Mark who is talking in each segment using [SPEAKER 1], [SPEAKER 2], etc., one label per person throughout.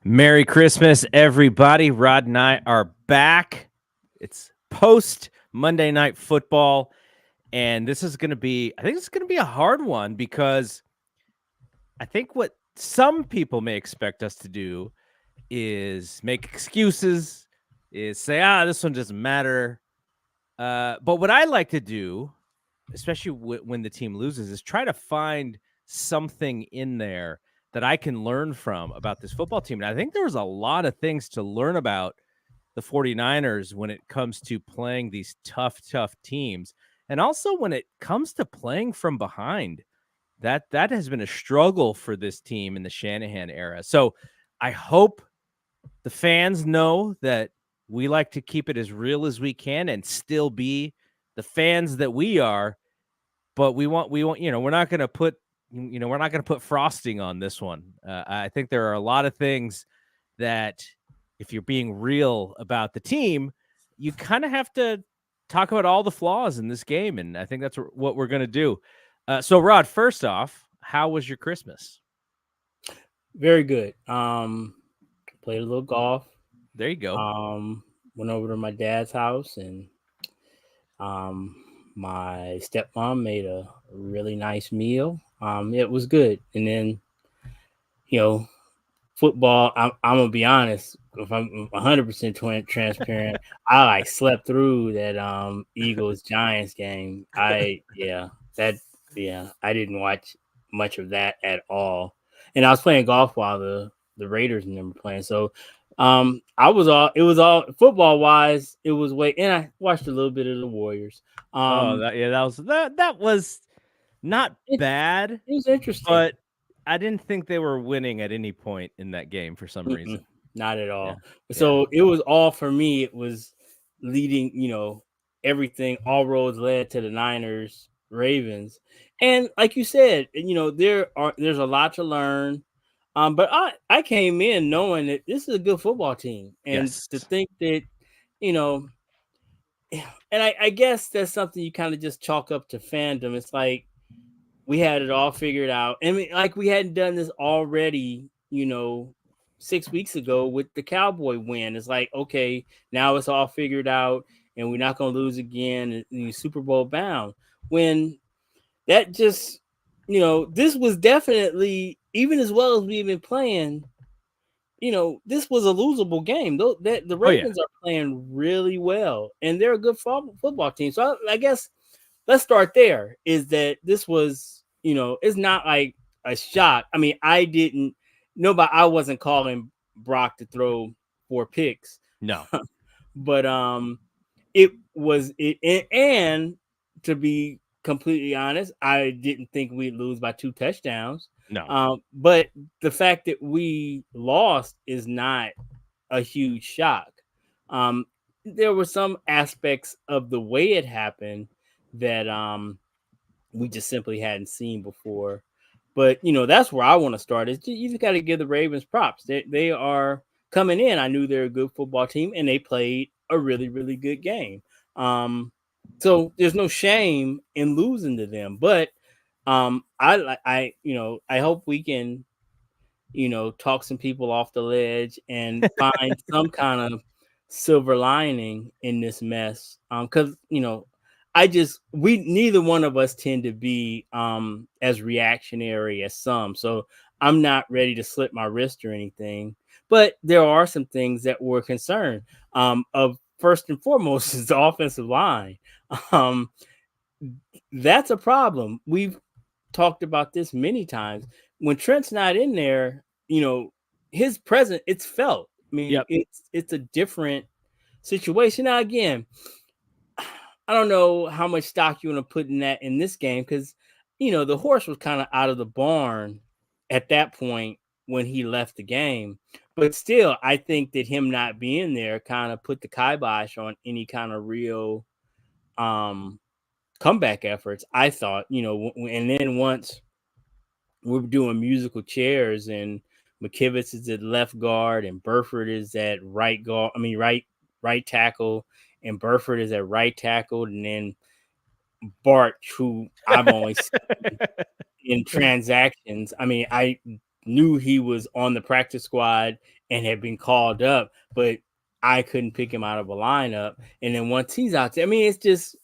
[SPEAKER 1] Merry Christmas, everybody. Rod and I are back. It's post Monday Night Football, and this is going to be, I think it's going to be a hard one because I think what some people may expect us to do is make excuses, is say, this one doesn't matter. But what I like to do, especially when the team loses, is try to find something in there that I can learn from about this football team. And I think there was a lot of things to learn about the 49ers when it comes to playing these tough teams. And also when it comes to playing from behind, that has been a struggle for this team in the Shanahan era. So I hope the fans know that we like to keep it as real as we can and still be the fans that we are. But we want, we're not going to put, we're not going to put frosting on this one. I think there are a lot of things that if you're being real about the team, you kind of have to talk about all the flaws in this game. And I think that's what we're going to do. So Rod, first off, how was your Christmas?
[SPEAKER 2] Very good. Played a little golf.
[SPEAKER 1] There you go.
[SPEAKER 2] Went over to my dad's house and my stepmom made a really nice meal. It was good. And then, football, I'm gonna be honest, if I'm 100% transparent, I slept through that Eagles Giants game. I didn't watch much of that at all. And I was playing golf while the Raiders and them were playing. So it was all football wise, it was and I watched a little bit of the Warriors.
[SPEAKER 1] That was not bad.
[SPEAKER 2] It was interesting.
[SPEAKER 1] But I didn't think they were winning at any point in that game for some reason.
[SPEAKER 2] Not at all. Yeah. So it was all for me. It was leading, everything, all roads led to the Niners, Ravens. And like you said, there's a lot to learn. But I came in knowing that this is a good football team. And to think that, and I guess that's something you kind of just chalk up to fandom. It's like we had it all figured out. And like we hadn't done this already, 6 weeks ago with the Cowboy win. It's like, okay, now it's all figured out and we're not going to lose again in Super Bowl bound. When that just, this was definitely, even as well as we've been playing, this was a losable game. The Ravens are playing really well and they're a good football team. So I guess let's start there, is that this was, it's not like a shock. I mean, I wasn't calling Brock to throw 4 picks.
[SPEAKER 1] No.
[SPEAKER 2] But it was it, and to be completely honest, I didn't think we'd lose by 2 touchdowns.
[SPEAKER 1] No.
[SPEAKER 2] But the fact that we lost is not a huge shock. There were some aspects of the way it happened that we just simply hadn't seen before. But that's where I want to start. Is you just got to give the Ravens props. They are coming in. I knew they're a good football team, and they played a really, really good game. So there's no shame in losing to them. But I hope we can talk some people off the ledge and find some kind of silver lining in this mess. Because neither one of us tend to be as reactionary as some. So I'm not ready to slip my wrist or anything. But there are some things that we're concerned of. First and foremost is the offensive line. That's a problem. We've talked about this many times. When Trent's not in there, his presence, it's felt. I mean, it's a different situation. Now, again, I don't know how much stock you want to put in that in this game, because, the horse was kind of out of the barn at that point when he left the game. But still, I think that him not being there kind of put the kibosh on any kind of real comeback efforts, I thought, and then once we're doing musical chairs and McKivitz is at left guard and Burford is at right guard, right tackle, and Burford is at right tackle, and then Bart, who I've only seen in transactions. I mean, I knew he was on the practice squad and had been called up, but I couldn't pick him out of a lineup. And then once he's out there, I mean, it's just,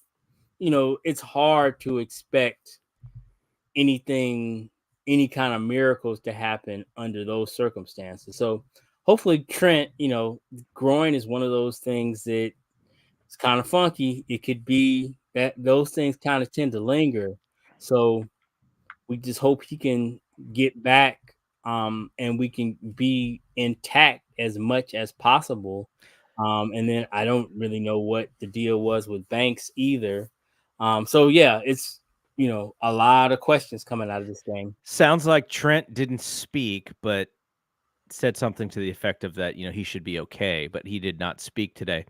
[SPEAKER 2] it's hard to expect anything, any kind of miracles to happen under those circumstances. So hopefully Trent, groin is one of those things that it's kind of funky. It could be that those things kind of tend to linger. So we just hope he can get back, and we can be intact as much as possible. And then I don't really know what the deal was with Banks either. So yeah, it's a lot of questions coming out of this game.
[SPEAKER 1] Sounds like Trent didn't speak, but said something to the effect of that, he should be okay, but he did not speak today.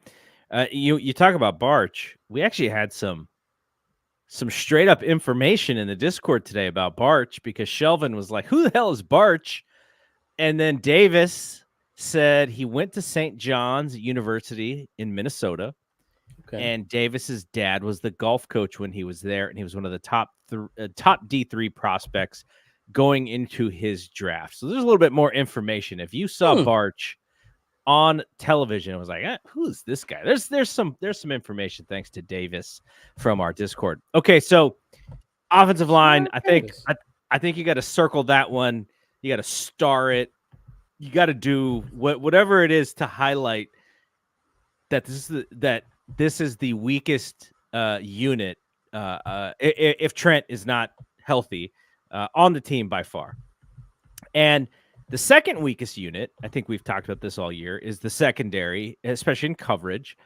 [SPEAKER 1] You talk about Barch. We actually had some straight up information in the Discord today about Barch, because Shelvin was like, "Who the hell is Barch?" And then Davis said he went to St. John's University in Minnesota.
[SPEAKER 2] Okay.
[SPEAKER 1] And Davis's dad was the golf coach when he was there, and he was one of the top D3 prospects going into his draft. So there's a little bit more information. If you saw Barch on television, it was like, who's this guy? There's some information thanks to Davis from our Discord. Okay, so offensive line, I think you got to circle that one. You got to star it. You got to do whatever it is to highlight that this is the weakest unit if Trent is not healthy on the team by far. And the second weakest unit, I think we've talked about this all year, is the secondary, especially in coverage,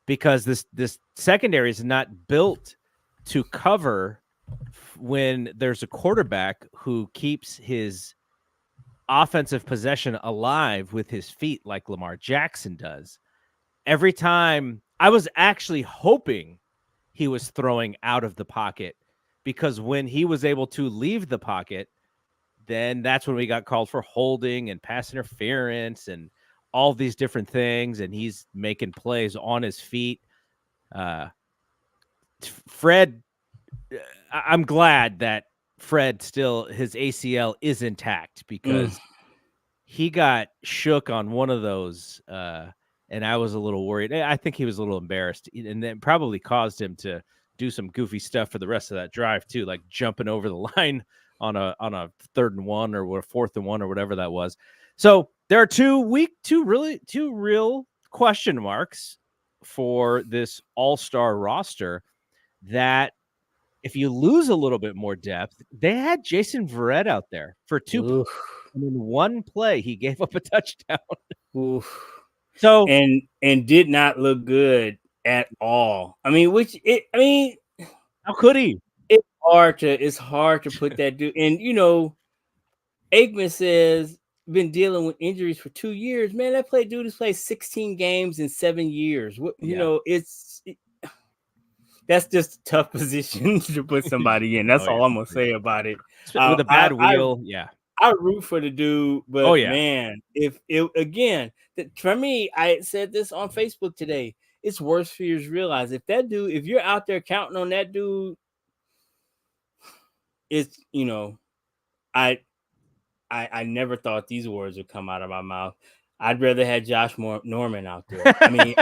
[SPEAKER 1] because this secondary is not built to cover when there's a quarterback who keeps his offensive possession alive with his feet like Lamar Jackson does. Every time, I was actually hoping he was throwing out of the pocket, because when he was able to leave the pocket, then that's when we got called for holding and pass interference and all these different things, and he's making plays on his feet. Fred, I'm glad that Fred still, his ACL is intact, because he got shook on one of those, and I was a little worried. I think he was a little embarrassed, and then probably caused him to do some goofy stuff for the rest of that drive too, like jumping over the line on a 3rd and 1 or 4th and 1 or whatever that was. So there are two real question marks for this all-star roster, that if you lose a little bit more depth, they had Jason Verrett out there for 2 plays, and in one play he gave up a touchdown. So
[SPEAKER 2] and did not look good at all. I mean,
[SPEAKER 1] how could he?
[SPEAKER 2] It's hard to put that dude. And Aikman says been dealing with injuries for 2 years. Man, that dude has played 16 games in 7 years. That's just a tough position to put somebody in. That's all I'm gonna say about it.
[SPEAKER 1] With a bad wheel,
[SPEAKER 2] I root for the dude, but man, if it again, for me, I said this on Facebook today. It's worse fears realize. If you're out there counting on that dude, it's I never thought these words would come out of my mouth. I'd rather have Josh Norman out there. I mean,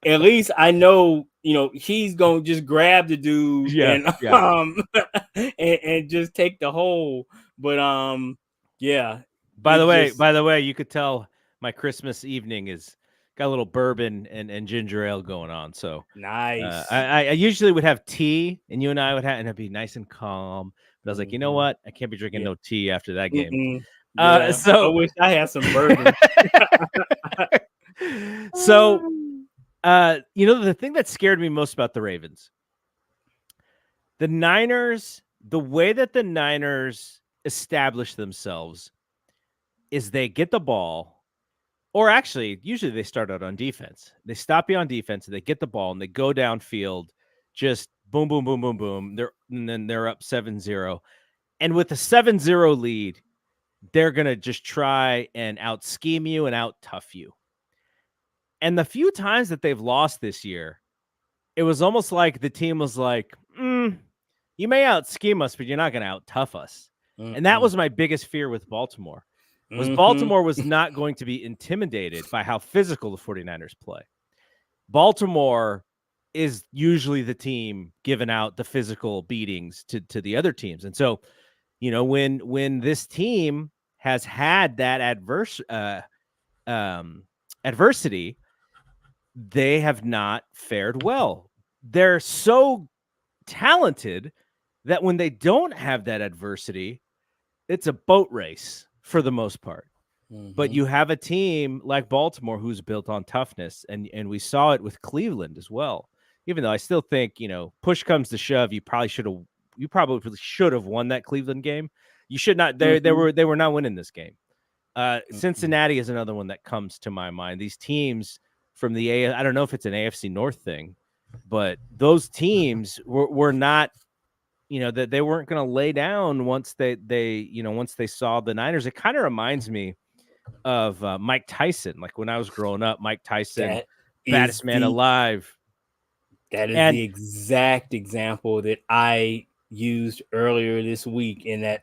[SPEAKER 2] at least I know, he's gonna just grab the dude and just take the hole. But
[SPEAKER 1] By the way, you could tell my Christmas evening is got a little bourbon and ginger ale going on. So
[SPEAKER 2] nice.
[SPEAKER 1] I usually would have tea, and you and I would have, and it'd be nice and calm. But I was like, you know what? I can't be drinking no tea after that game. So
[SPEAKER 2] I wish I had some bourbon.
[SPEAKER 1] So, the thing that scared me most about the Ravens, the Niners, the way that the Niners establish themselves is they get the ball, or actually, usually they start out on defense. They stop you on defense, and they get the ball, and they go downfield, just boom, boom, boom, boom, boom. And then they're up 7-0. And with a 7-0 lead, they're going to just try and out-scheme you and out-tough you. And the few times that they've lost this year, it was almost like the team was like, you may out-scheme us, but you're not going to out-tough us. And that was my biggest fear with Baltimore. was
[SPEAKER 2] Mm-hmm.
[SPEAKER 1] Baltimore was not going to be intimidated by how physical the 49ers play. Baltimore is usually the team giving out the physical beatings to the other teams. And so, when this team has had that adversity, they have not fared well. They're so talented that when they don't have that adversity, it's a boat race for the most part. But
[SPEAKER 2] Mm-hmm.
[SPEAKER 1] you have a team like Baltimore who's built on toughness, and we saw it with Cleveland as well. Even though I still think, push comes to shove, you probably should have won that Cleveland game. You should not. They were not winning this game. Cincinnati is another one that comes to my mind. These teams from I don't know if it's an AFC North thing, but those teams were not, that they weren't going to lay down once once they saw the Niners. It kind of reminds me of Mike Tyson. Like when I was growing up, Mike Tyson,
[SPEAKER 2] That is
[SPEAKER 1] baddest man
[SPEAKER 2] the
[SPEAKER 1] alive.
[SPEAKER 2] that is
[SPEAKER 1] And
[SPEAKER 2] the exact example that I used earlier this week, in that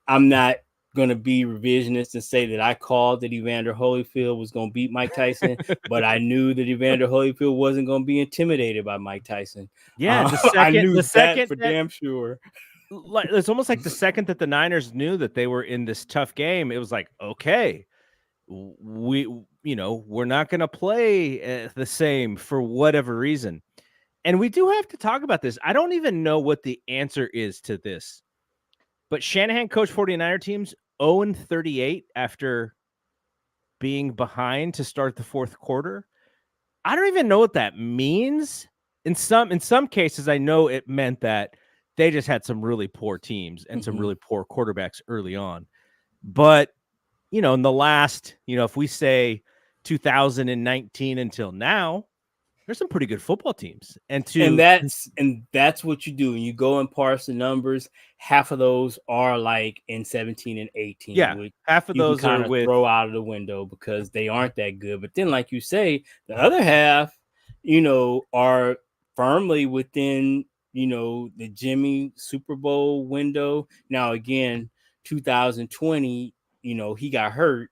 [SPEAKER 2] I'm not going to be revisionist and say that I called that Evander Holyfield was going to beat Mike Tyson, but I knew that Evander Holyfield wasn't going to be intimidated by Mike Tyson.
[SPEAKER 1] yeah,
[SPEAKER 2] I knew
[SPEAKER 1] the
[SPEAKER 2] that
[SPEAKER 1] second
[SPEAKER 2] for
[SPEAKER 1] that
[SPEAKER 2] damn sure.
[SPEAKER 1] like it's almost like the second that the Niners knew that they were in this tough game, it was like, okay, we're not going to play the same for whatever reason. And we do have to talk about this. I don't even know what the answer is to this, but Shanahan coached 49er teams 0-38 after being behind to start the fourth quarter. I don't even know what that means. In some cases, I know it meant that they just had some really poor teams and some really poor quarterbacks early on. But, in the last, if we say 2019 until now, there's some pretty good football teams. And
[SPEAKER 2] that's what you do. When you go and parse the numbers, half of those are like in 17 and 18,
[SPEAKER 1] yeah,
[SPEAKER 2] which
[SPEAKER 1] half of
[SPEAKER 2] you can
[SPEAKER 1] those are
[SPEAKER 2] kind of
[SPEAKER 1] with,
[SPEAKER 2] throw out of the window because they aren't that good. But then, like you say, the other half, are firmly within, the Jimmy Super Bowl window. Now, again, 2020, he got hurt.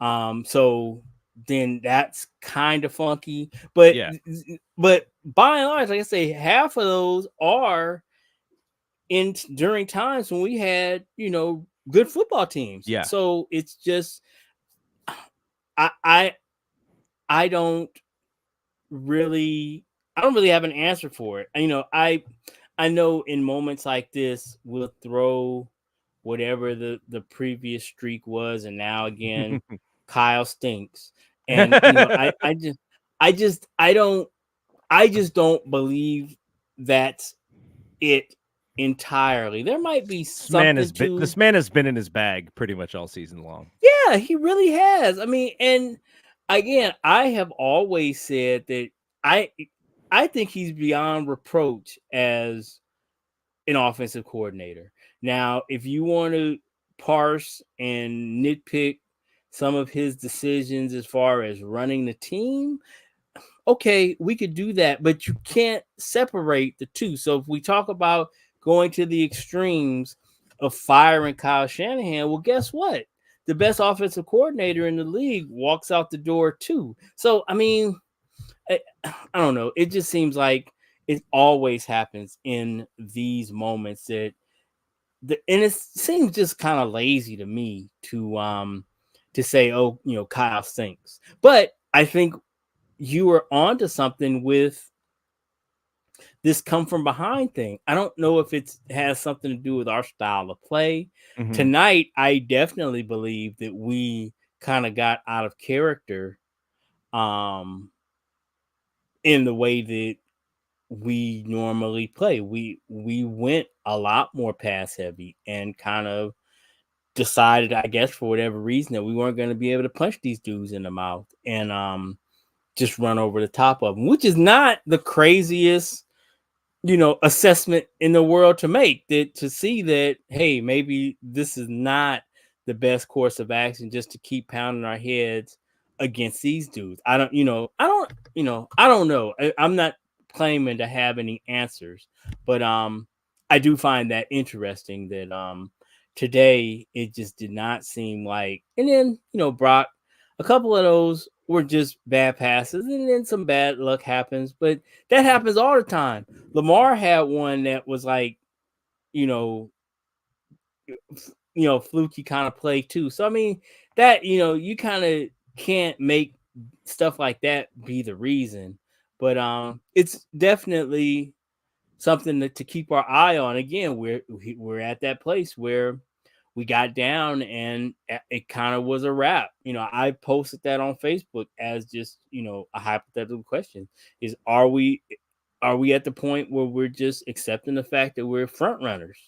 [SPEAKER 2] So then that's kind of funky. But
[SPEAKER 1] yeah,
[SPEAKER 2] by and large, like I say, half of those are during times when we had, good football teams.
[SPEAKER 1] yeah.
[SPEAKER 2] So it's just I I I really I don't really have an answer for it. I know in moments like this we'll throw whatever the previous streak was, and now again Kyle stinks. And I just don't believe that's it entirely. There might be something to.
[SPEAKER 1] This man has been in his bag pretty much all season long.
[SPEAKER 2] Yeah, he really has. I mean, and again, I have always said that I I think he's beyond reproach as an offensive coordinator. Now, if you want to parse and nitpick some of his decisions as far as running the team, okay, we could do that, but you can't separate the two. So if we talk about going to the extremes of firing Kyle Shanahan, well, guess what? The best offensive coordinator in the league walks out the door too. So, I mean, I don't know. It just seems like it always happens in these moments and it seems just kind of lazy to me to say, oh, Kyle stinks. But I think you are onto something with this come from behind thing. I don't know if it has something to do with our style of play.
[SPEAKER 1] Mm-hmm.
[SPEAKER 2] Tonight, I definitely believe that we kind of got out of character in the way that we normally play. We went a lot more pass heavy and kind of decided, I guess, for whatever reason, that we weren't going to be able to punch these dudes in the mouth and just run over the top of them, which is not the craziest, assessment in the world to make. That to see that, hey, maybe this is not the best course of action, just to keep pounding our heads against these dudes. I don't know. I'm not claiming to have any answers, but I do find that interesting that today it just did not seem like. And then, Brock, a couple of those were just bad passes, and then some bad luck happens, but that happens all the time. Lamar had one that was like, you know, fluky kind of play too. So I mean, that you kind of can't make stuff like that be the reason, but it's definitely something to keep our eye on. Again, we're at that place where we got down and it kind of was a wrap. I posted that on Facebook as just a hypothetical question: is are we at the point where we're just accepting the fact that we're front runners?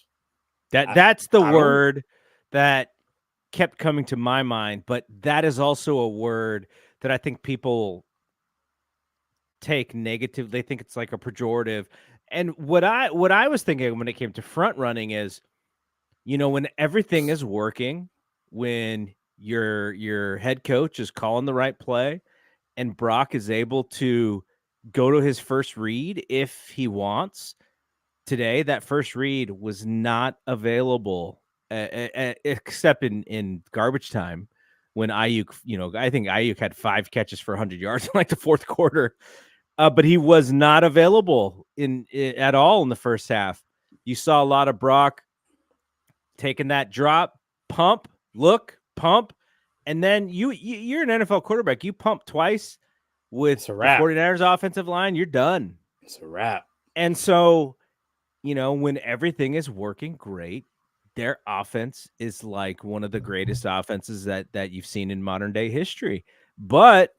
[SPEAKER 1] That's the
[SPEAKER 2] I don't.
[SPEAKER 1] word that kept coming to my mind, but that is also a word that I think people take negative. They think it's like a pejorative. And what I was thinking when it came to front running is, when everything is working, when your head coach is calling the right play and Brock is able to go to his first read if he wants. Today, that first read was not available, except in garbage time when Ayuk, I think Ayuk had 5 catches for 100 yards in like the fourth quarter, but he was not available at all in the first half. You saw a lot of Brock taking that drop, pump, look, pump, and then you're an NFL quarterback. You pump twice with
[SPEAKER 2] It's a
[SPEAKER 1] the
[SPEAKER 2] wrap.
[SPEAKER 1] 49ers offensive line, you're done.
[SPEAKER 2] It's a wrap.
[SPEAKER 1] And so, when everything is working great, their offense is like one of the greatest offenses that you've seen in modern day history. But,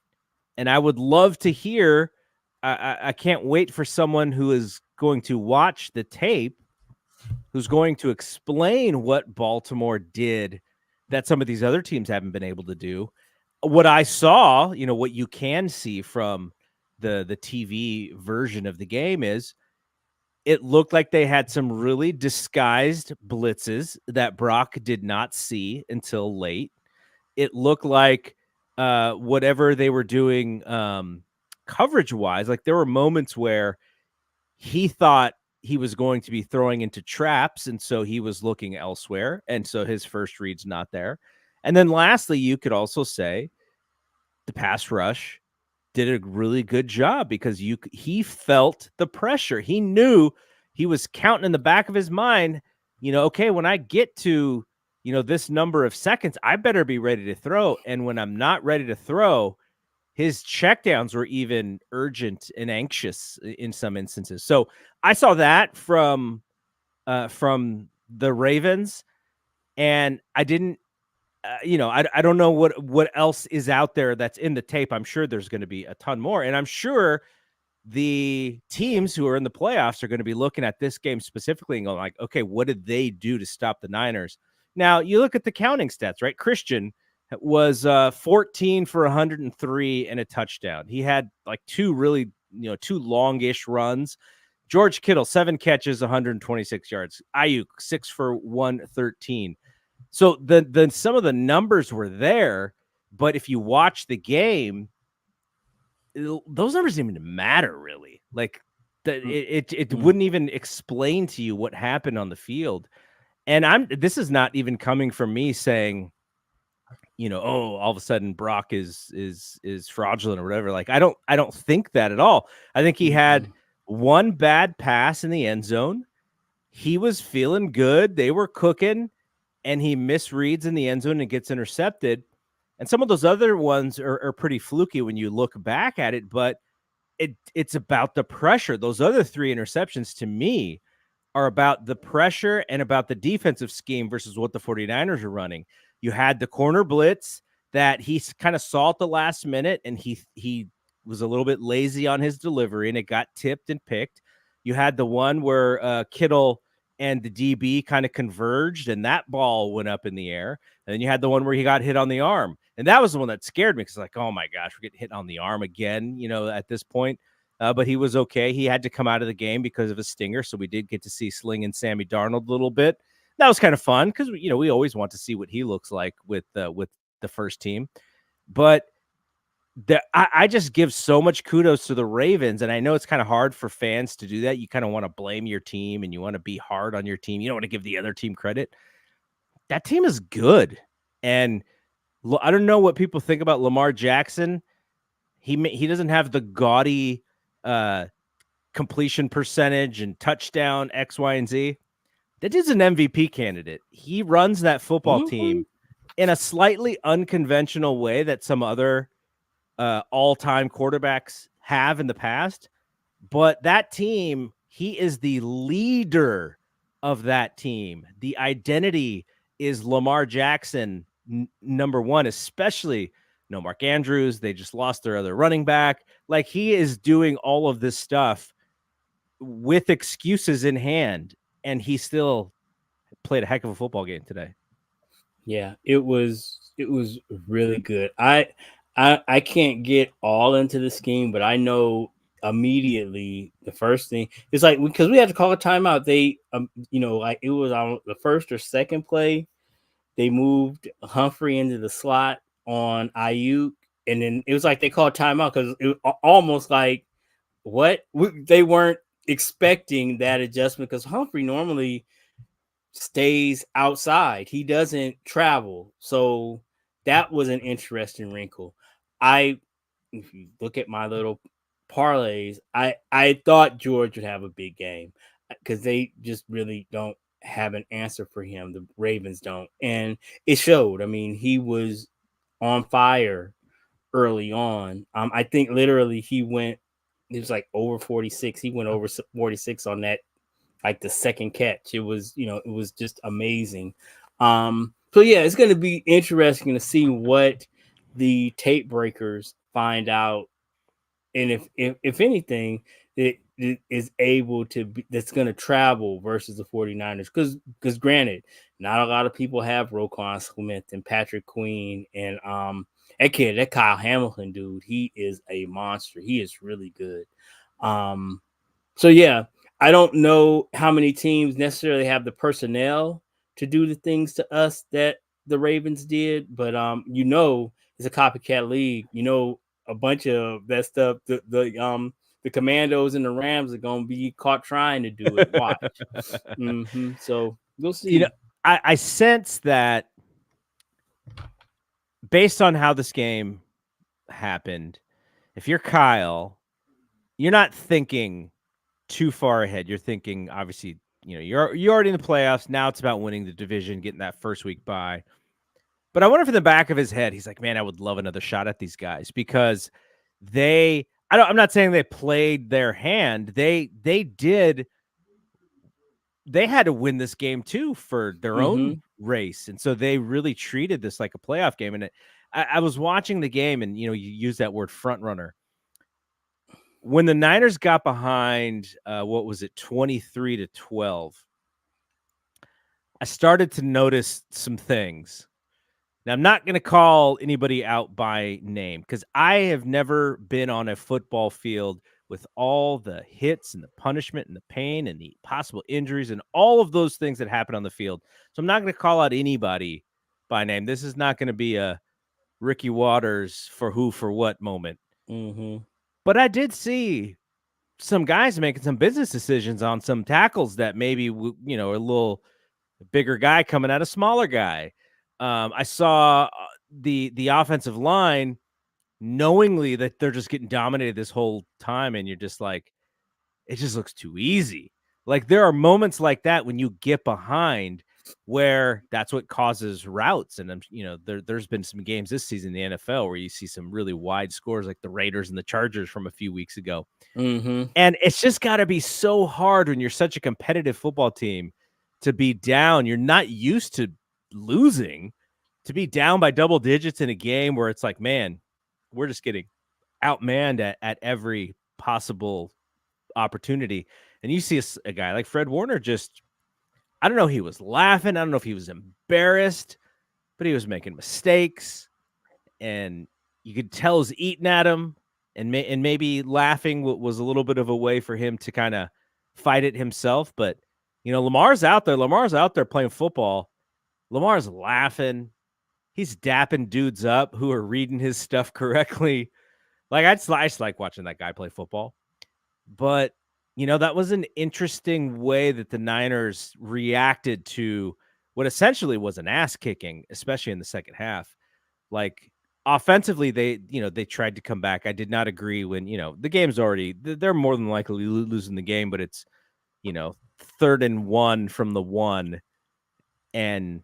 [SPEAKER 1] and I would love to hear, I can't wait for someone who is going to watch the tape, who's going to explain what Baltimore did that some of these other teams haven't been able to do. What I saw, what you can see from the TV version of the game is it looked like they had some really disguised blitzes that Brock did not see until late. It looked like whatever they were doing coverage wise, like there were moments where he thought he was going to be throwing into traps, and so he was looking elsewhere, and so his first read's not there. And then lastly, you could also say the pass rush did a really good job because he felt the pressure. He knew, he was counting in the back of his mind, okay, when I get to, this number of seconds, I better be ready to throw. And when I'm not ready to throw, his checkdowns were even urgent and anxious in some instances. So I saw that from the Ravens, and I didn't, I don't know what else is out there that's in the tape. I'm sure there's going to be a ton more, and I'm sure the teams who are in the playoffs are going to be looking at this game specifically and going like, okay, what did they do to stop the Niners? Now you look at the counting stats, right? Christian was 14 for 103 and a touchdown. He had like two longish runs. George Kittle, 7 catches, 126 yards. Ayuk, 6 for 113. So the some of the numbers were there, but if you watch the game, those numbers didn't even matter really. Like it wouldn't even explain to you what happened on the field. And this is not even coming from me saying, oh, all of a sudden Brock is fraudulent or whatever. Like I don't think that at all. I think he had one bad pass in the end zone. He was feeling good. They were cooking, and he misreads in the end zone and gets intercepted. And some of those other ones are pretty fluky when you look back at it, but it's about the pressure. Those other 3 interceptions to me are about the pressure and about the defensive scheme versus what the 49ers are running. You had the corner blitz that he kind of saw at the last minute, and he was a little bit lazy on his delivery, and it got tipped and picked. You had the one where Kittle and the DB kind of converged, and that ball went up in the air. And then you had the one where he got hit on the arm. And that was the one that scared me because, like, oh, my gosh, we're getting hit on the arm again, at this point. But he was okay. He had to come out of the game because of a stinger, so we did get to see Sling and Sammy Darnold a little bit. That was kind of fun because, we always want to see what he looks like with the first team. But I just give so much kudos to the Ravens, and I know it's kind of hard for fans to do that. You kind of want to blame your team, and you want to be hard on your team. You don't want to give the other team credit. that team is good. And I don't know what people think about Lamar Jackson. He doesn't have the gaudy completion percentage and touchdown X, Y, and Z. That dude's an MVP candidate. He runs that football team in a slightly unconventional way that some other all-time quarterbacks have in the past. But that team, he is the leader of that team. The identity is Lamar Jackson, number one, especially no Mark Andrews. They just lost their other running back. Like, he is doing all of this stuff with excuses in hand, and he still played a heck of a football game today.
[SPEAKER 2] Yeah, it was really good. I can't get all into the scheme, but I know immediately the first thing it's like, because we had to call a timeout. They like it was on the first or second play, they moved Humphrey into the slot on Ayuk, and then it was like they called timeout because it was almost like they weren't expecting that adjustment, because Humphrey normally stays outside. He doesn't travel. So that was an interesting wrinkle. If you look at my little parlays, I thought George would have a big game because they just really don't have an answer for him. The Ravens don't. And it showed. I mean, he was on fire early on. I think literally it was like over 46. He went over 46 on that, like the second catch. It was just amazing. So yeah, it's going to be interesting to see what the tape breakers find out, and if anything, it is able to be, that's going to travel versus the 49ers, because granted, not a lot of people have Roquan Smith and Patrick Queen, and that Kyle Hamilton dude, he is a monster. He is really good. So yeah, I don't know how many teams necessarily have the personnel to do the things to us that the Ravens did, but it's a copycat league. A bunch of that stuff. The Commandos and the Rams are gonna be caught trying to do it. Watch. So we'll see.
[SPEAKER 1] I sense that based on how this game happened, if you're Kyle, you're not thinking too far ahead. You're thinking, obviously, you're already in the playoffs. Now it's about winning the division, getting that first week bye. But I wonder if in the back of his head, he's like, man, I would love another shot at these guys, because I'm not saying they played their hand. They had to win this game too for their own race. And so they really treated this like a playoff game. And I was watching the game, and, you use that word front runner. When the Niners got behind, 23-12, I started to notice some things. Now, I'm not going to call anybody out by name, because I have never been on a football field with all the hits and the punishment and the pain and the possible injuries and all of those things that happen on the field. So I'm not going to call out anybody by name. This is not going to be a Ricky Waters for who for what moment. But I did see some guys making some business decisions on some tackles that maybe, a little bigger guy coming at a smaller guy. I saw the offensive line knowingly that they're just getting dominated this whole time, and you're just like, it just looks too easy. Like, there are moments like that when you get behind, where that's what causes routes. And there's been some games this season in the NFL where you see some really wide scores, like the Raiders and the Chargers from a few weeks ago. And it's just got to be so hard when you're such a competitive football team to be down. You're not used to losing, to be down by double digits in a game where it's like, man, we're just getting outmanned at every possible opportunity. And you see a guy like Fred Warner, just, I don't know, he was laughing. I don't know if he was embarrassed, but he was making mistakes, and you could tell he was eating at him, and maybe laughing was a little bit of a way for him to kind of fight it himself. But, Lamar's out there. Lamar's out there playing football. Lamar's laughing. He's dapping dudes up who are reading his stuff correctly. Like, I just like watching that guy play football. But, that was an interesting way that the Niners reacted to what essentially was an ass kicking, especially in the second half. Like offensively, they tried to come back. I did not agree when, the game's already, they're more than likely losing the game, but it's, 3rd and 1 from the 1. And,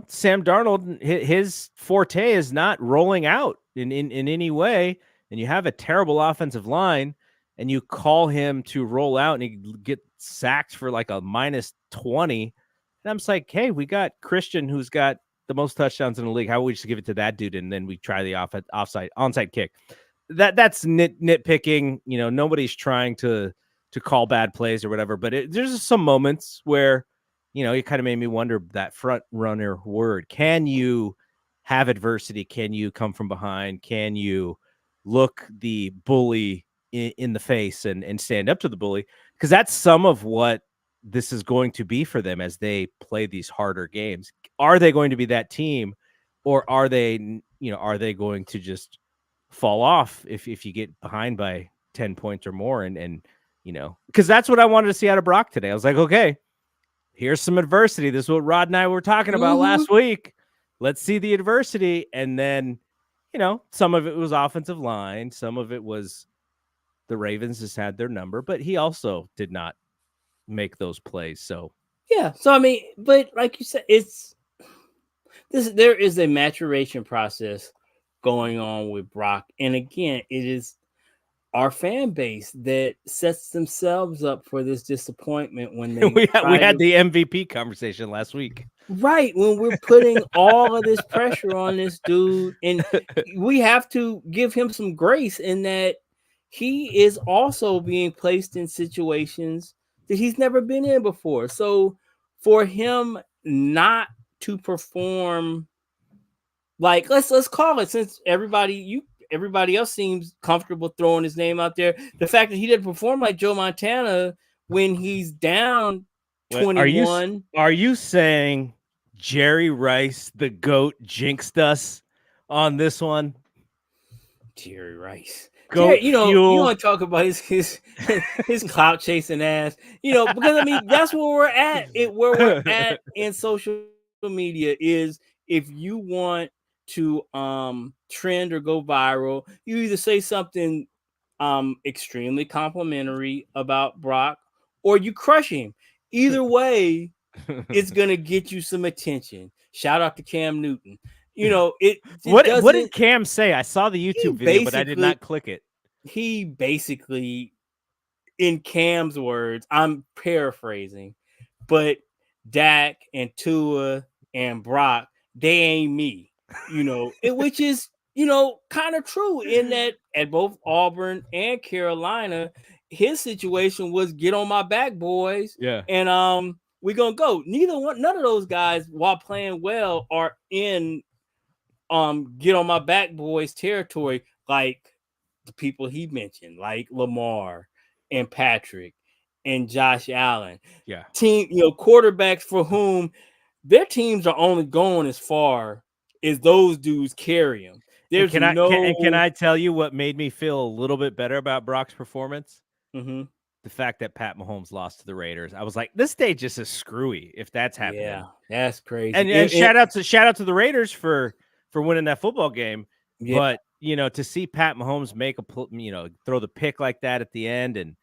[SPEAKER 1] Sam Darnold, his forte is not rolling out in any way. And you have a terrible offensive line and you call him to roll out and he get sacked for like a -20. And I'm just like, hey, we got Christian, who's got the most touchdowns in the league. How about we just give it to that dude and then we try the onside kick? That's nitpicking. Nobody's trying to call bad plays or whatever. But there's just some moments where, it kind of made me wonder that front runner word. Can you have adversity? Can you come from behind? Can you look the bully in the face and stand up to the bully? Because that's some of what this is going to be for them as they play these harder games. Are they going to be that team, or are they going to just fall off if you get behind by 10 points or more? And because that's what I wanted to see out of Brock today. I was like, okay, here's some adversity. This is what Rod and I were talking about last week. Let's see the adversity. And then, some of it was offensive line. Some of it was the Ravens just had their number, but he also did not make those plays. So,
[SPEAKER 2] yeah. So, I mean, but like you said, there is a maturation process going on with Brock. And again, it is our fan base that sets themselves up for this disappointment when they
[SPEAKER 1] we had the MVP conversation last week.
[SPEAKER 2] Right, when we're putting all of this pressure on this dude, and we have to give him some grace in that he is also being placed in situations that he's never been in before. So for him not to perform, like let's call it, since everybody else seems comfortable throwing his name out there, the fact that he didn't perform like Joe Montana when he's down 21.
[SPEAKER 1] Are you saying Jerry Rice, the GOAT, jinxed us on this one?
[SPEAKER 2] Jerry Rice.
[SPEAKER 1] GOAT
[SPEAKER 2] Jerry, you want to talk about his clout chasing ass, because I mean that's where we're at. Where we're at in social media is, if you want to trend or go viral, you either say something extremely complimentary about Brock or you crush him. Either way, it's gonna get you some attention. Shout out to Cam Newton.
[SPEAKER 1] What did Cam say? I saw the YouTube video, but I did not click it.
[SPEAKER 2] He basically, in Cam's words, I'm paraphrasing, but Dak and Tua and Brock, they ain't me, which is, kind of true in that at both Auburn and Carolina, his situation was get on my back, boys.
[SPEAKER 1] Yeah.
[SPEAKER 2] And we're gonna go. None of those guys, while playing well, are in get on my back, boys territory, like the people he mentioned, like Lamar and Patrick and Josh Allen.
[SPEAKER 1] Yeah.
[SPEAKER 2] Team, quarterbacks for whom their teams are only going as far as those dudes carry them. There's
[SPEAKER 1] can I tell you what made me feel a little bit better about Brock's performance?
[SPEAKER 2] Mm-hmm.
[SPEAKER 1] The fact that Pat Mahomes lost to the Raiders. I was like, this day just is screwy if that's happening.
[SPEAKER 2] Yeah, that's crazy.
[SPEAKER 1] And shout out to the Raiders for winning that football game. Yeah. But to see Pat Mahomes make throw the pick like that at the end, and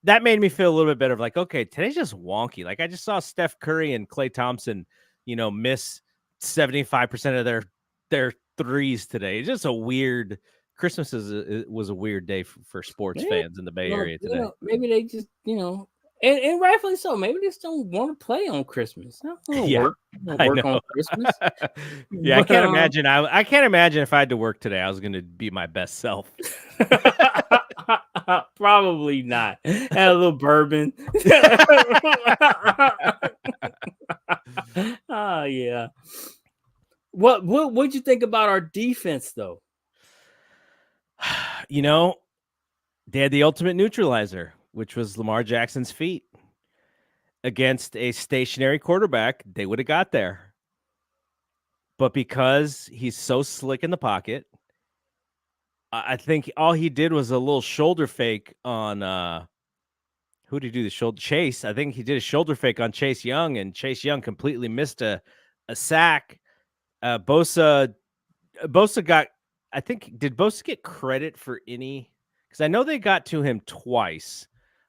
[SPEAKER 1] that made me feel a little bit better. Like, okay, today's just wonky. Like I just saw Steph Curry and Klay Thompson, miss 75% of their threes today. It's just a weird. Christmas was a weird day for sports fans in the Bay Area today.
[SPEAKER 2] Maybe they just, and rightfully so. Maybe they just don't want to play on Christmas. Work on Christmas.
[SPEAKER 1] Yeah, but, I can't imagine if I had to work today, I was going to be my best self.
[SPEAKER 2] Probably not. Had a little bourbon. Oh yeah. What'd you think about our defense though?
[SPEAKER 1] They had the ultimate neutralizer, which was Lamar Jackson's feet. Against a stationary quarterback, they would have got there. But because he's so slick in the pocket, I think all he did was a little shoulder fake on Who did he do the shoulder? Chase. I think he did a shoulder fake on Chase Young, and Chase Young completely missed a sack. Bosa got. I think did Bosa get credit for any? Because I know they got to him twice.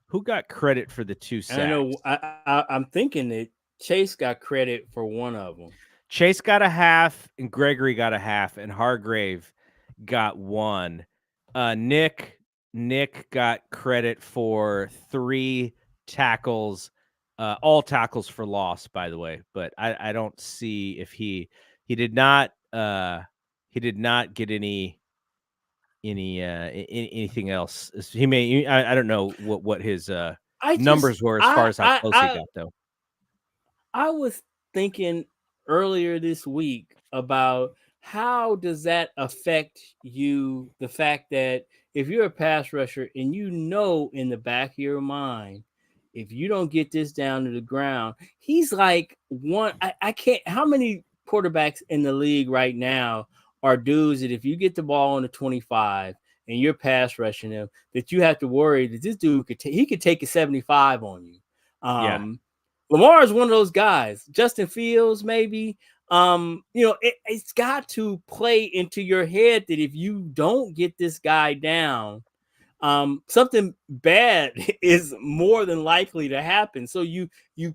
[SPEAKER 1] Who got credit for the 2
[SPEAKER 2] And I know
[SPEAKER 1] sacks?
[SPEAKER 2] I'm thinking that Chase got credit for one of them.
[SPEAKER 1] Chase got a half, and Gregory got a half, and Hargrave got one. Nick got credit for 3 tackles, all tackles for loss, by the way. But I don't see if he did not get anything else. He may I don't know what his
[SPEAKER 2] I just
[SPEAKER 1] numbers were as far as how close he got though.
[SPEAKER 2] I was thinking earlier this week about how does that affect you, the fact that if you're a pass rusher and you know in the back of your mind, if you don't get this down to the ground, he's like one. I can't. How many quarterbacks in the league right now are dudes that if you get the ball on the 25 and you're pass rushing him, that you have to worry that this dude he could take a 75 on you.
[SPEAKER 1] Yeah.
[SPEAKER 2] Lamar is one of those guys. Justin Fields, maybe. It's got to play into your head that if you don't get this guy down, something bad is more than likely to happen. So you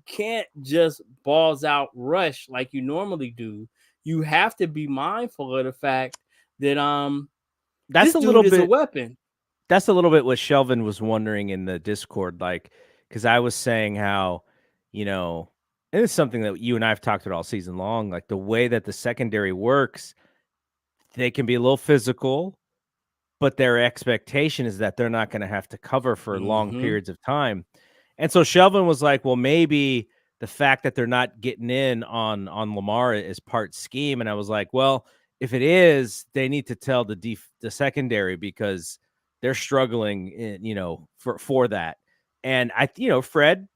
[SPEAKER 2] can't just balls out rush like you normally do. You have to be mindful of the fact that
[SPEAKER 1] That's
[SPEAKER 2] this
[SPEAKER 1] a little
[SPEAKER 2] dude is a
[SPEAKER 1] bit
[SPEAKER 2] weapon.
[SPEAKER 1] that's a little bit what Shelvin was wondering in the Discord, like, because I was saying how, and it's something that you and I have talked about all season long, like the way that the secondary works, they can be a little physical, but their expectation is that they're not going to have to cover for long
[SPEAKER 2] Mm-hmm.
[SPEAKER 1] periods of time. And so Shelvin was like, well, maybe the fact that they're not getting in on Lamar is part scheme. And I was like, well, if it is, they need to tell the secondary because they're struggling, for that. And Fred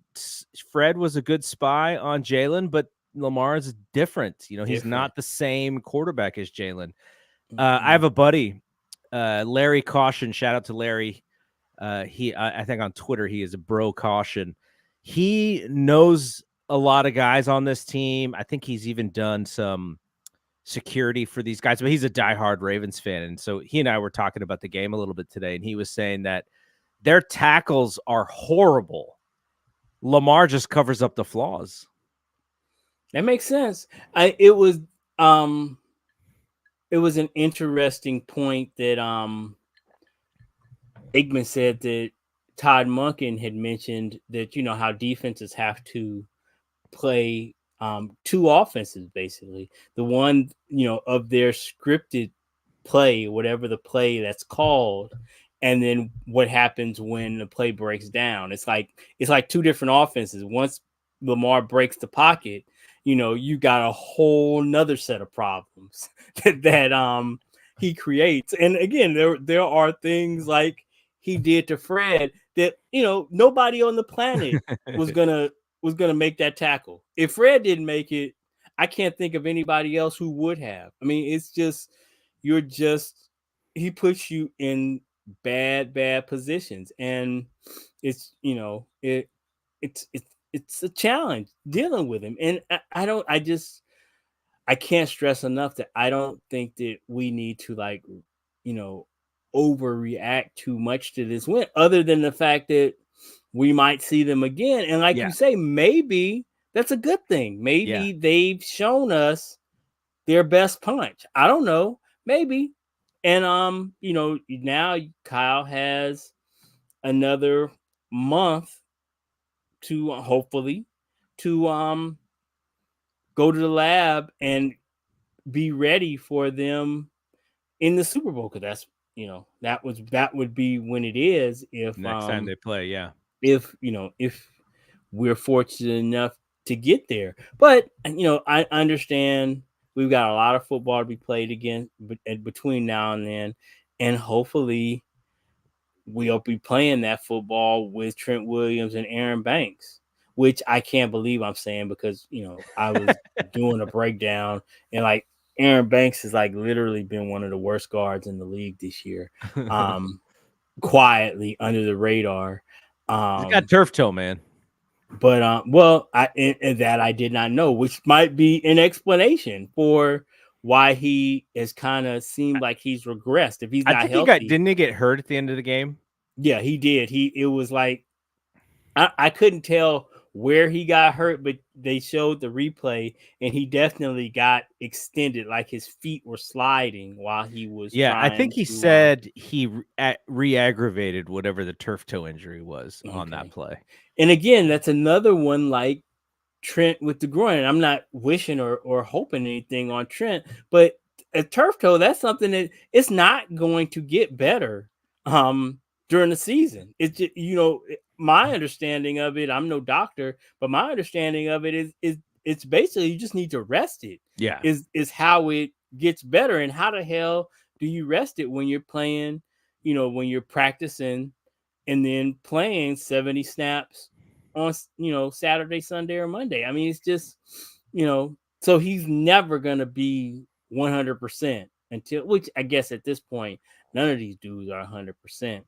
[SPEAKER 1] was a good spy on Jalen, but Lamar is different. He's
[SPEAKER 2] Different.
[SPEAKER 1] not the same quarterback as Jalen. I
[SPEAKER 2] Mm-hmm.
[SPEAKER 1] have a buddy, Larry Caution. Shout out to Larry. I think on Twitter he is a bro Caution. He knows a lot of guys on this team. I think he's even done some security for these guys, but he's a diehard Ravens fan. And so he and I were talking about the game a little bit today, and he was saying that their tackles are horrible. Lamar just covers up the flaws.
[SPEAKER 2] That makes sense. It was an interesting point that Aikman said that Todd Monken had mentioned that how defenses have to play 2 offenses basically. The one of their scripted play, whatever the play that's called, and then what happens when the play breaks down. It's like 2 different offenses. Once Lamar breaks the pocket, you got a whole nother set of problems that he creates. And again, there are things like he did to Fred that nobody on the planet was gonna make that tackle. If Fred didn't make it, I can't think of anybody else who would have. I mean, it's just he puts you in bad positions, and it's it's a challenge dealing with him. And I can't stress enough that I don't think that we need to overreact too much to this win, other than the fact that we might see them again. And like you say, maybe that's a good thing. Maybe they've shown us their best punch. I don't know. Maybe. And now Kyle has another month to hopefully to go to the lab and be ready for them in the Super Bowl, because that's that would be when it is, if
[SPEAKER 1] Next time they play,
[SPEAKER 2] if we're fortunate enough to get there. But I understand we've got a lot of football to be played again between now and then, and hopefully we'll be playing that football with Trent Williams and Aaron Banks, which I can't believe I'm saying, because I was doing a breakdown, and like Aaron Banks has literally been one of the worst guards in the league this year, quietly under the radar.
[SPEAKER 1] He's got turf toe, man.
[SPEAKER 2] But well, and that I did not know, which might be an explanation for why he has kind of seemed like he's regressed. If he's
[SPEAKER 1] I
[SPEAKER 2] not
[SPEAKER 1] think
[SPEAKER 2] healthy,
[SPEAKER 1] didn't he get hurt at the end of the game?
[SPEAKER 2] yeah, he did. It was like I couldn't tell where he got hurt, but they showed the replay, and he definitely got extended, like his feet were sliding while he was
[SPEAKER 1] Yeah, I think
[SPEAKER 2] trying
[SPEAKER 1] he
[SPEAKER 2] to.
[SPEAKER 1] said he re-aggravated whatever the turf toe injury was on that
[SPEAKER 2] Okay,
[SPEAKER 1] play.
[SPEAKER 2] and again, that's another one like Trent with the groin. I'm not wishing or hoping anything on Trent, but a turf toe, that's something that it's not going to get better during the season. It's just, my understanding of it, I'm no doctor, but my understanding of it is it's basically you just need to rest it.
[SPEAKER 1] Yeah.
[SPEAKER 2] Is how it gets better. And how the hell do you rest it when you're playing, when you're practicing and then playing 70 snaps on Saturday, Sunday, or Monday? I mean, it's just so he's never gonna be 100% until, which I guess at this point none of these dudes are 100%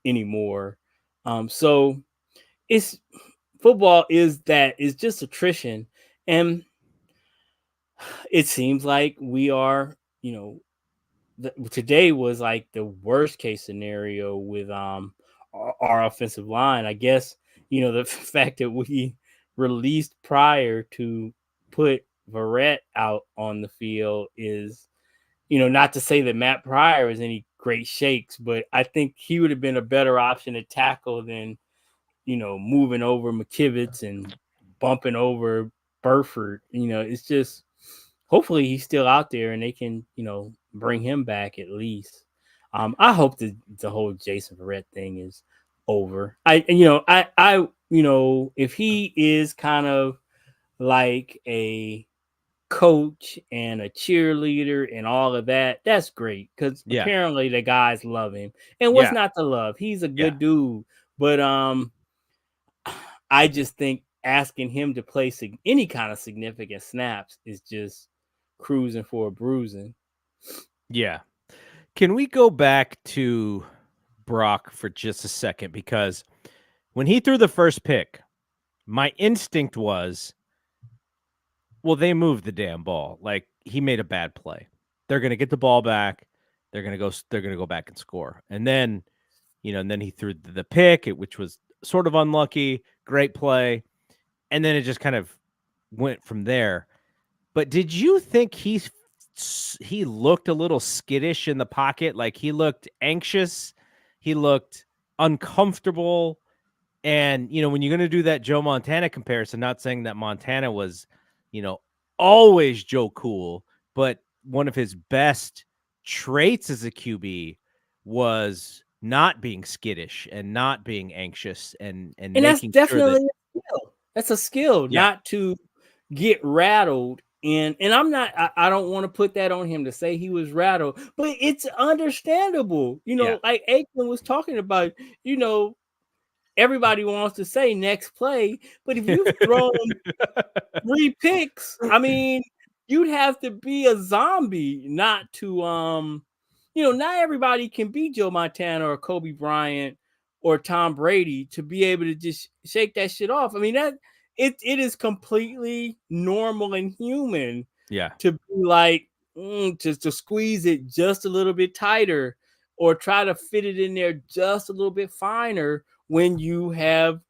[SPEAKER 2] anymore. So it's football is just attrition, and it seems like we are today was like the worst case scenario with our offensive line. I guess the fact that we released Pryor to put Verrett out on the field is, not to say that Matt Pryor is any great shakes, but I think he would have been a better option to tackle than moving over McKivitz and bumping over Burford. It's just hopefully he's still out there and they can, bring him back at least. I hope that the whole Jason Verrett thing is over. If he is kind of like a coach and a cheerleader and all of that, that's great because
[SPEAKER 1] Yeah.
[SPEAKER 2] apparently the guys love him. And what's
[SPEAKER 1] Yeah.
[SPEAKER 2] not to love? He's a
[SPEAKER 1] Yeah.
[SPEAKER 2] good dude, but I just think asking him to play any kind of significant snaps is just cruising for a bruising.
[SPEAKER 1] Yeah. Can we go back to Brock for just a second? Because when he threw the first pick, my instinct was, well, they moved the damn ball. Like, he made a bad play. They're going to get the ball back. They're going to go back and score. And then, and then he threw the pick, which was sort of unlucky, great play. And then it just kind of went from there. But did you think he looked a little skittish in the pocket? Like, he looked anxious. He looked uncomfortable. And, when you're going to do that Joe Montana comparison, not saying that Montana was, always Joe Cool, but one of his best traits as a QB was not being skittish and not being anxious and
[SPEAKER 2] that's
[SPEAKER 1] making sure that,
[SPEAKER 2] definitely a skill. That's a skill,
[SPEAKER 1] yeah,
[SPEAKER 2] not to get rattled. And I'm not, I don't want to put that on him to say he was rattled, but it's understandable.
[SPEAKER 1] yeah,
[SPEAKER 2] Like Aikman was talking about, everybody wants to say next play, but if you've thrown 3 picks, I mean, you'd have to be a zombie not to not everybody can be Joe Montana or Kobe Bryant or Tom Brady to be able to just shake that shit off. I mean, that it is completely normal and human
[SPEAKER 1] yeah,
[SPEAKER 2] to be like just to squeeze it just a little bit tighter or try to fit it in there just a little bit finer when you have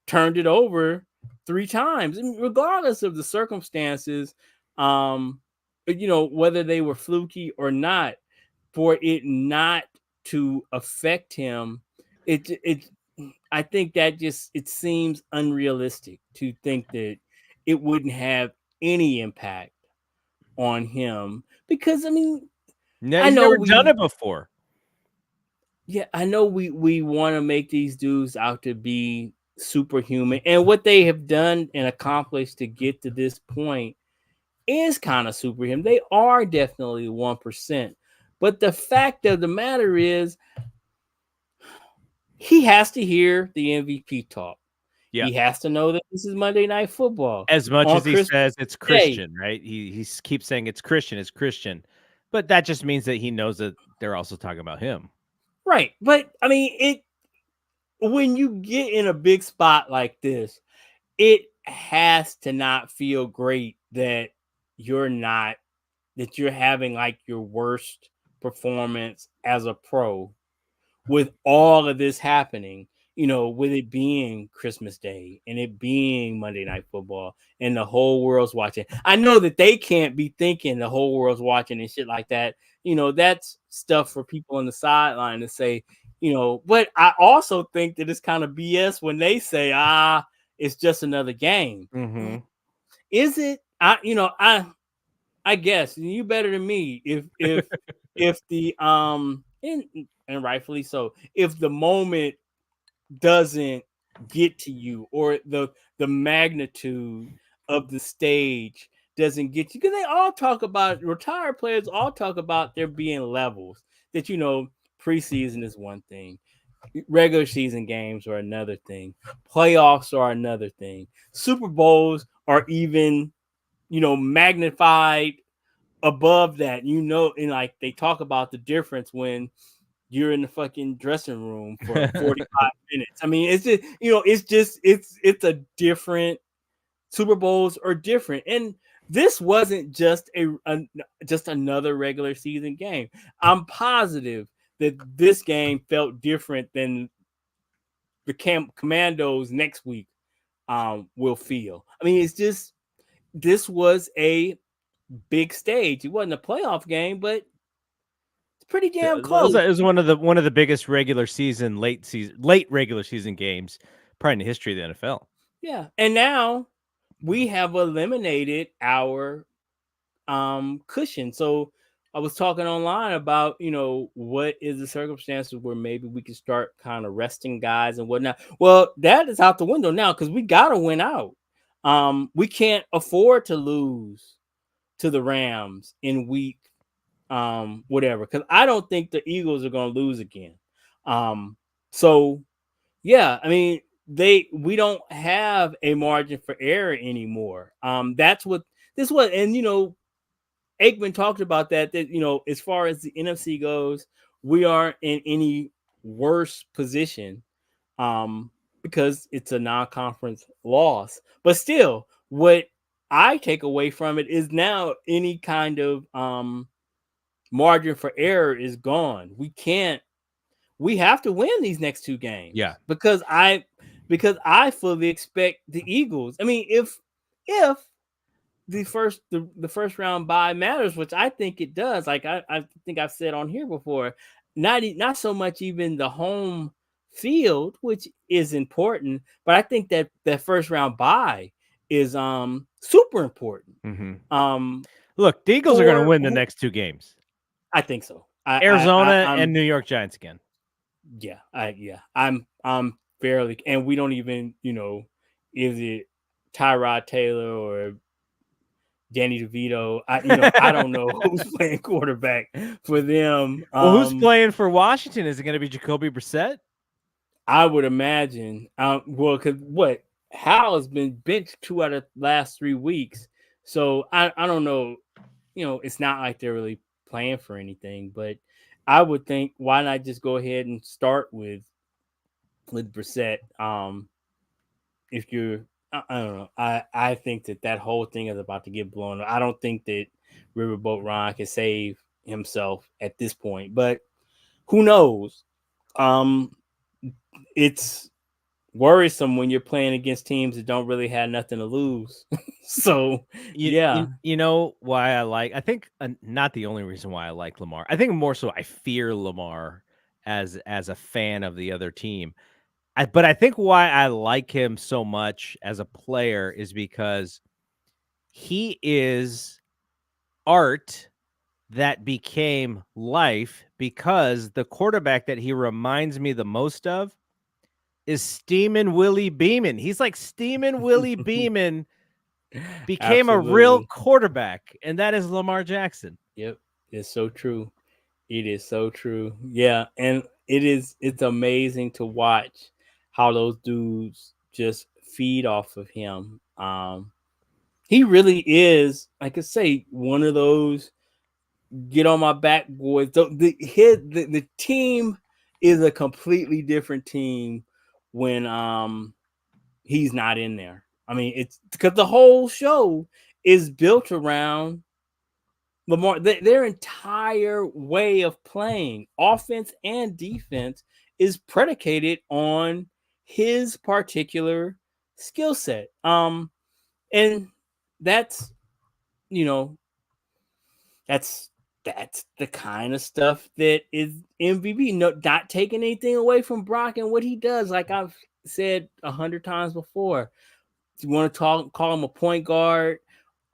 [SPEAKER 2] turned it over 3 times, and regardless of the circumstances, whether they were fluky or not, for it not to affect him, it I think that just it seems unrealistic to think that it wouldn't have any impact on him because I mean,
[SPEAKER 1] no,
[SPEAKER 2] I
[SPEAKER 1] he's
[SPEAKER 2] know
[SPEAKER 1] never done
[SPEAKER 2] we
[SPEAKER 1] it before.
[SPEAKER 2] yeah, I know we want to make these dudes out to be superhuman, and what they have done and accomplished to get to this point is kind of superhuman. They are definitely 1%, but the fact of the matter is, he has to hear the MVP talk.
[SPEAKER 1] Yeah.
[SPEAKER 2] He has to know that this is Monday Night Football
[SPEAKER 1] As much
[SPEAKER 2] on
[SPEAKER 1] as he
[SPEAKER 2] Christmas
[SPEAKER 1] says it's
[SPEAKER 2] Day,
[SPEAKER 1] Christian, right? He keeps saying it's Christian, but that just means that he knows that they're also talking about him.
[SPEAKER 2] right? But I mean, when you get in a big spot like this, it has to not feel great that you're not that you're having like your worst performance as a pro with all of this happening, with it being Christmas Day and it being Monday Night Football and the whole world's watching. I know that they can't be thinking the whole world's watching and shit like that. That's stuff for people on the sideline to say, but I also think that it's kind of BS when they say, it's just another game.
[SPEAKER 1] Mm-hmm.
[SPEAKER 2] Is it? I guess you better than me if the and rightfully so, if the moment doesn't get to you or the magnitude of the stage doesn't get you, because they all talk about, retired players all talk about there being levels, that preseason is one thing, regular season games are another thing, playoffs are another thing, Super Bowls are even magnified above that, and like they talk about the difference when you're in the fucking dressing room for 45 minutes. I mean, it's just, it's a different, Super Bowls are different. And this wasn't just just another regular season game. I'm positive that this game felt different than the Commandos next week will feel. I mean, it's just, this was a big stage. It wasn't a playoff game, but it's pretty damn close.
[SPEAKER 1] It was one of the biggest late regular season games probably in the history of the NFL.
[SPEAKER 2] Yeah. And now we have eliminated our cushion. So I was talking online about, what is the circumstances where maybe we can start kind of resting guys and whatnot. Well, that is out the window now because we gotta win out. We can't afford to lose to the Rams in week whatever, because I don't think the Eagles are gonna lose again. So yeah, I mean, we don't have a margin for error anymore. That's what this was, and Aikman talked about that as far as the NFC goes, we aren't in any worse position because it's a non-conference loss. But still, what I take away from it is now any kind of margin for error is gone. We have to win these next two games.
[SPEAKER 1] Yeah.
[SPEAKER 2] Because I fully expect the Eagles. I mean, if the first round bye matters, which I think it does. Like I think I've said on here before, not so much even the home field, which is important, but I think that first round bye is super important.
[SPEAKER 1] Mm-hmm. Look, the Eagles are going to win the next two games.
[SPEAKER 2] I think so.
[SPEAKER 1] Arizona and New York Giants again.
[SPEAKER 2] Yeah, I'm fairly, and we don't even, is it Tyrod Taylor or Danny DeVito? I don't know who's playing quarterback for them.
[SPEAKER 1] Well, who's playing for Washington? Is it going to be Jacoby Brissett?
[SPEAKER 2] I would imagine. Well, because Hal has been benched 2 out of the last 3 weeks, so I don't know. It's not like they're really playing for anything, but I would think, why not just go ahead and start with Brissett? If you're, I don't know. I think that whole thing is about to get blown up. I don't think that Riverboat Ron can save himself at this point, but who knows? It's worrisome when you're playing against teams that don't really have nothing to lose. So
[SPEAKER 1] you know why I think not the only reason why I like Lamar. I think more so I fear Lamar as a fan of the other team. But I think why I like him so much as a player is because he is art that became life, because the quarterback that he reminds me the most of is Steamin' Willie Beeman. He's like Steamin' Willie Beeman became a real quarterback, and that is Lamar Jackson.
[SPEAKER 2] Yep, it's so true. It is so true. Yeah, and it's amazing to watch how those dudes just feed off of him. He really is, like I say, one of those get on my back boys. The team is a completely different team when he's not in there. I mean, it's because the whole show is built around Lamar. Their entire way of playing, offense and defense, is predicated on his particular skill set. And that's, you know, that's the kind of stuff that is MVP. No, not taking anything away from Brock and what he does. Like I've said 100 times before, you want to call him a point guard,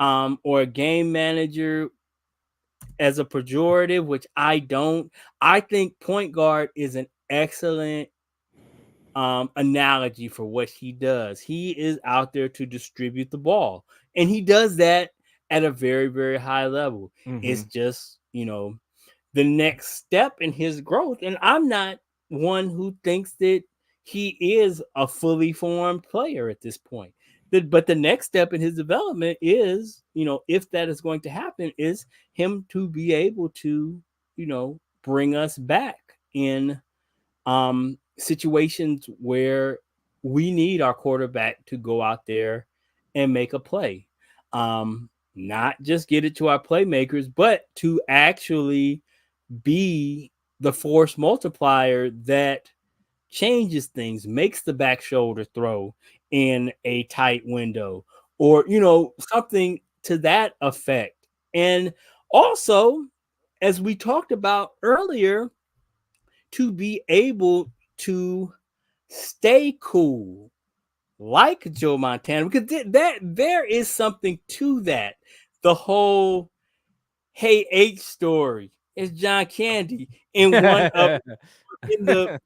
[SPEAKER 2] or a game manager as a pejorative, which I don't. I think point guard is an excellent analogy for what he does. He is out there to distribute the ball, and he does that at a very, very high level. It's just, the next step in his growth. And I'm not one who thinks that he is a fully formed player at this point. But the next step in his development is, if that is going to happen, is him to be able to, bring us back in situations where we need our quarterback to go out there and make a play. Not just get it to our playmakers, but to actually be the force multiplier that changes things, makes the back shoulder throw in a tight window, or something to that effect. And also, as we talked about earlier, to be able to stay cool like Joe Montana, because there is something to that. The whole Hey H story is John Candy in one of in the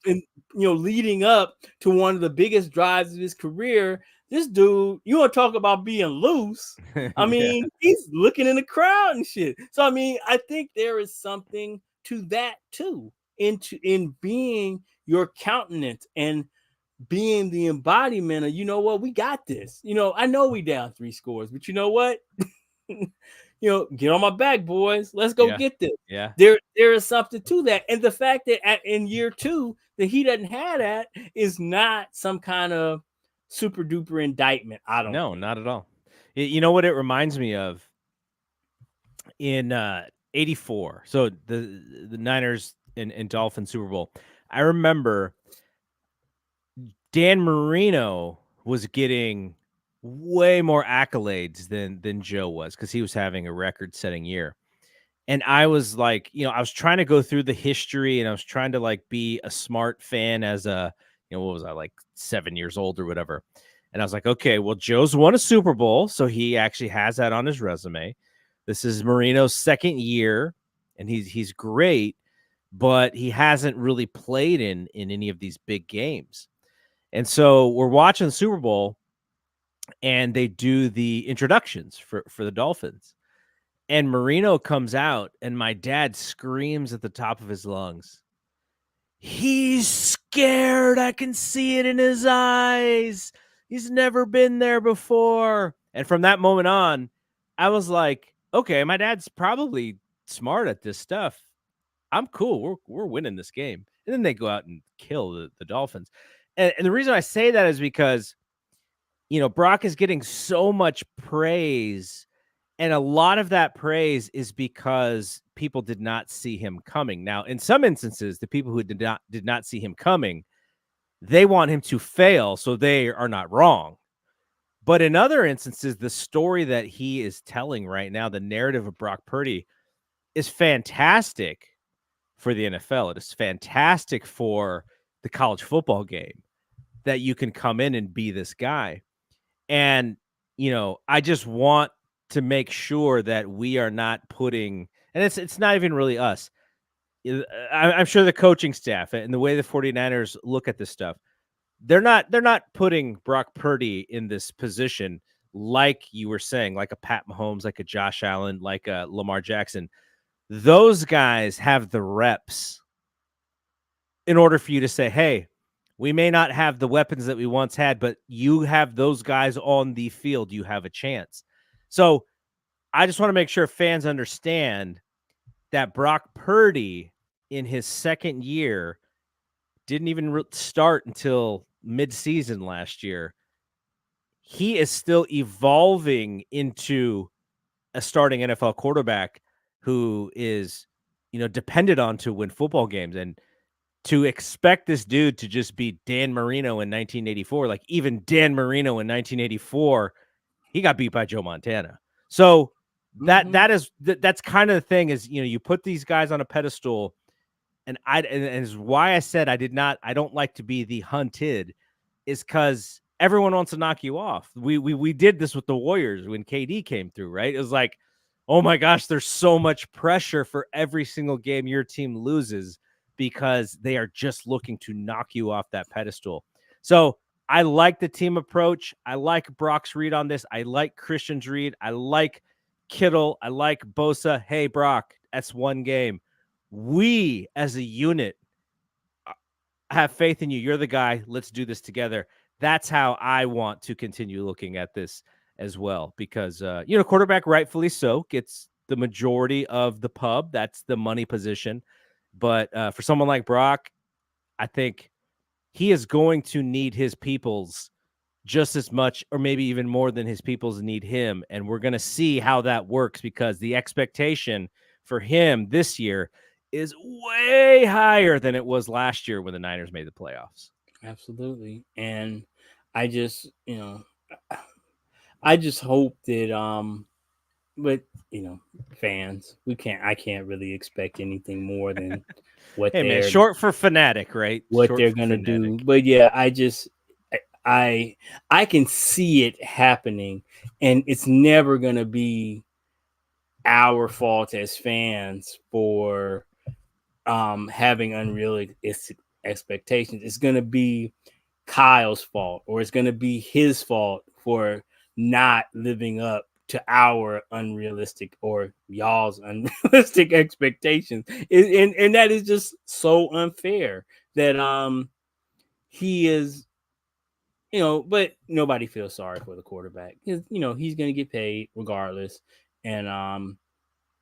[SPEAKER 2] in leading up to one of the biggest drives of his career. This dude, you want to talk about being loose? I mean, he's looking in the crowd and shit. So I mean, I think there is something to that too, in being your countenance and being the embodiment of, what, we got this. I know we down 3 scores, but you know what? Get on my back, boys. Let's go get this.
[SPEAKER 1] Yeah.
[SPEAKER 2] There is something to that. And the fact that in year 2 that he doesn't have that is not some kind of super duper indictment. I don't think.
[SPEAKER 1] Not at all. You know what it reminds me of? In 84. So the Niners and Dolphins Super Bowl. I remember Dan Marino was getting way more accolades than Joe was, because he was having a record-setting year. And I was like, I was trying to go through the history, and I was trying to like be a smart fan as a, what was I, like 7 years old or whatever. And I was like, okay, well, Joe's won a Super Bowl, so he actually has that on his resume. This is Marino's second year, and he's great, but he hasn't really played in any of these big games. And so we're watching the Super Bowl, and they do the introductions for the Dolphins. And Marino comes out, and my dad screams at the top of his lungs, "He's scared. I can see it in his eyes. He's never been there before." And from that moment on, I was like, okay, my dad's probably smart at this stuff. I'm cool. We're winning this game. And then they go out and kill the Dolphins. And the reason I say that is because, Brock is getting so much praise, and a lot of that praise is because people did not see him coming. Now, in some instances, the people who did not see him coming, they want him to fail, so they are not wrong. But in other instances, the story that he is telling right now, the narrative of Brock Purdy, is fantastic for the NFL. It is fantastic for the college football game, that you can come in and be this guy. And, I just want to make sure that we are not putting, and it's not even really us. I'm sure the coaching staff and the way the 49ers look at this stuff, they're not putting Brock Purdy in this position, like you were saying, like a Pat Mahomes, like a Josh Allen, like a Lamar Jackson. Those guys have the reps in order for you to say, hey, we may not have the weapons that we once had, but you have those guys on the field, you have a chance. So I just want to make sure fans understand that Brock Purdy in his second year didn't even start until mid-season last year. He is still evolving into a starting NFL quarterback who is, depended on to win football games. And to expect this dude to just be Dan Marino in 1984, like even Dan Marino in 1984, he got beat by Joe Montana. So that's kind of the thing is, you put these guys on a pedestal, and is why I said I don't like to be the hunted, is because everyone wants to knock you off. We did this with the Warriors when KD came through, right? It was like, oh my gosh, there's so much pressure for every single game your team loses because they are just looking to knock you off that pedestal. So I like the team approach. I like Brock's read on this. I like Christian's read. I like Kittle. I like Bosa. Hey, Brock, that's one game. We as a unit have faith in you. You're the guy. Let's do this together. That's how I want to continue looking at this as well, because, quarterback, rightfully so, gets the majority of the pub. That's the money position. But for someone like Brock, I think he is going to need his peoples just as much, or maybe even more than his peoples need him. And we're going to see how that works, because the expectation for him this year is way higher than it was last year when the Niners made the playoffs.
[SPEAKER 2] Absolutely. And I just, I just hope that, but fans, I can't really expect anything more than what
[SPEAKER 1] hey man, short for fanatic, right?
[SPEAKER 2] what
[SPEAKER 1] Short
[SPEAKER 2] they're
[SPEAKER 1] for
[SPEAKER 2] gonna do.
[SPEAKER 1] fanatic.
[SPEAKER 2] But yeah, I can see it happening, and it's never gonna be our fault as fans for having unrealistic expectations. It's gonna be Kyle's fault, or it's gonna be his fault for not living up to our unrealistic or y'all's unrealistic expectations. And that is just so unfair that he is, but nobody feels sorry for the quarterback, because he's going to get paid regardless. And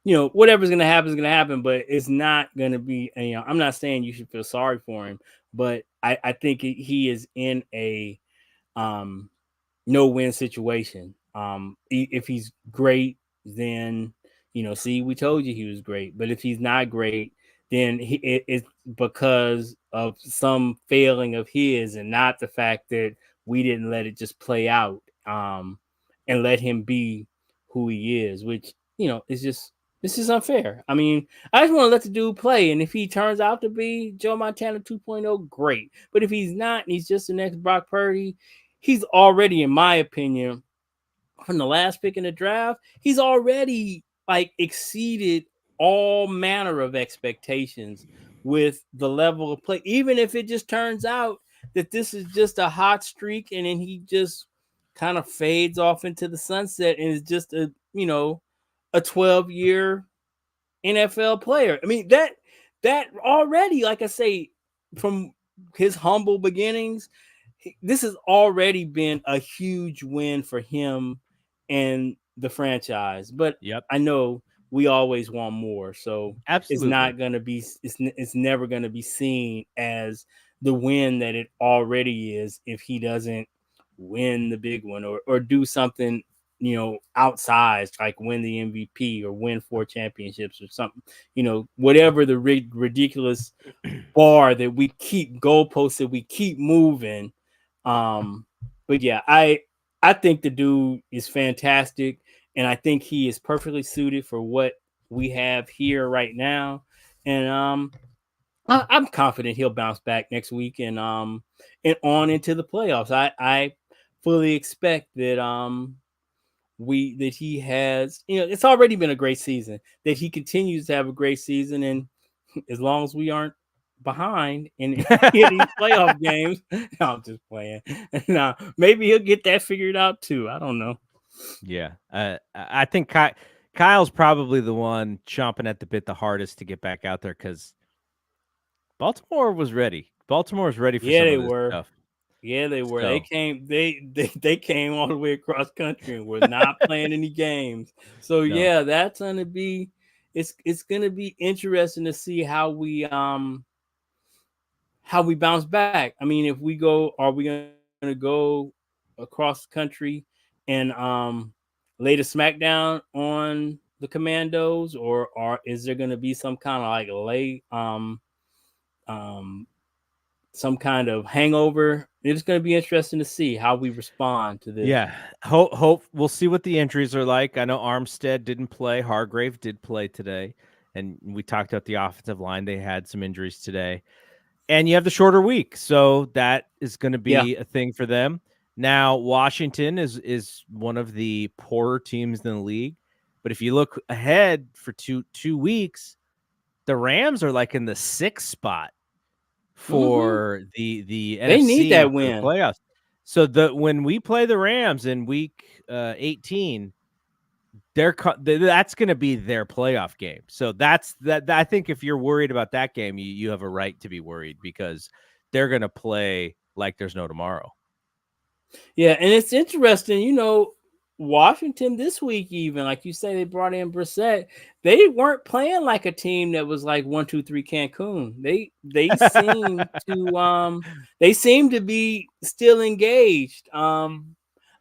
[SPEAKER 2] whatever's going to happen is going to happen, but it's not going to be, I'm not saying you should feel sorry for him, but I think he is in a no-win situation. If he's great, then see, we told you he was great. But if he's not great, then it's because of some failing of his, and not the fact that we didn't let it just play out, and let him be who he is, which is just, this is unfair. I mean, I just want to let the dude play, and if he turns out to be Joe Montana 2.0, great. But if he's not, and he's just the next Brock Purdy, he's already, in my opinion, from the last pick in the draft, he's already like exceeded all manner of expectations with the level of play. Even if it just turns out that this is just a hot streak, and then he just kind of fades off into the sunset and is just a 12-year NFL player. I mean, that already, like I say, from his humble beginnings, this has already been a huge win for him and the franchise. But
[SPEAKER 1] Yep.
[SPEAKER 2] I know we always want more, so it's
[SPEAKER 1] Absolutely.
[SPEAKER 2] not going to be, it's never going to be seen as the win that it already is if he doesn't win the big one, or do something outsized, like win the MVP or win 4 championships or something, whatever the ridiculous bar that we keep, goalposts that we keep moving. But yeah, I think the dude is fantastic, and I think he is perfectly suited for what we have here right now. And I'm confident he'll bounce back next week, and on into the playoffs. I fully expect that that he has, it's already been a great season, that he continues to have a great season, and as long as we aren't behind in these playoff games, no, I'm just playing. Now, maybe he'll get that figured out too. I don't know.
[SPEAKER 1] Yeah. I think Kyle's probably the one chomping at the bit the hardest to get back out there, because Baltimore was ready. Baltimore was ready for
[SPEAKER 2] Yeah,
[SPEAKER 1] some
[SPEAKER 2] they
[SPEAKER 1] of this
[SPEAKER 2] were.
[SPEAKER 1] stuff.
[SPEAKER 2] Yeah, they were. They
[SPEAKER 1] So,
[SPEAKER 2] came. They came all the way across country and were not playing any games. So
[SPEAKER 1] no.
[SPEAKER 2] yeah, that's gonna be. It's gonna be interesting to see how we bounce back. I mean, if we go, are we going to go across the country and lay the smackdown on the Commandos, or is there going to be some kind of like um some kind of hangover? It's going to be interesting to see how we respond to this.
[SPEAKER 1] Yeah, hope we'll see what the injuries are like. I know Armstead didn't play, Hargrave did play today, and we talked about the offensive line. They had some injuries today, and you have the shorter week, so that is going to
[SPEAKER 2] Yeah.
[SPEAKER 1] be a thing for them. Now, Washington is one of the poorer teams in the league, but if you look ahead for two weeks, the Rams are like in the 6th spot
[SPEAKER 2] Hmm.
[SPEAKER 1] for the
[SPEAKER 2] They need
[SPEAKER 1] NFC
[SPEAKER 2] that
[SPEAKER 1] for the
[SPEAKER 2] win.
[SPEAKER 1] playoffs. So when we play the Rams in week 18, that's going to be their playoff game. So that's that. I think if you're worried about that game, you have a right to be worried because they're going to play like there's no tomorrow.
[SPEAKER 2] Yeah, and it's interesting, Washington this week, even like you say, they brought in Brissett. They weren't playing like a team that was like 1, 2, 3 Cancun. They seem to be still engaged. I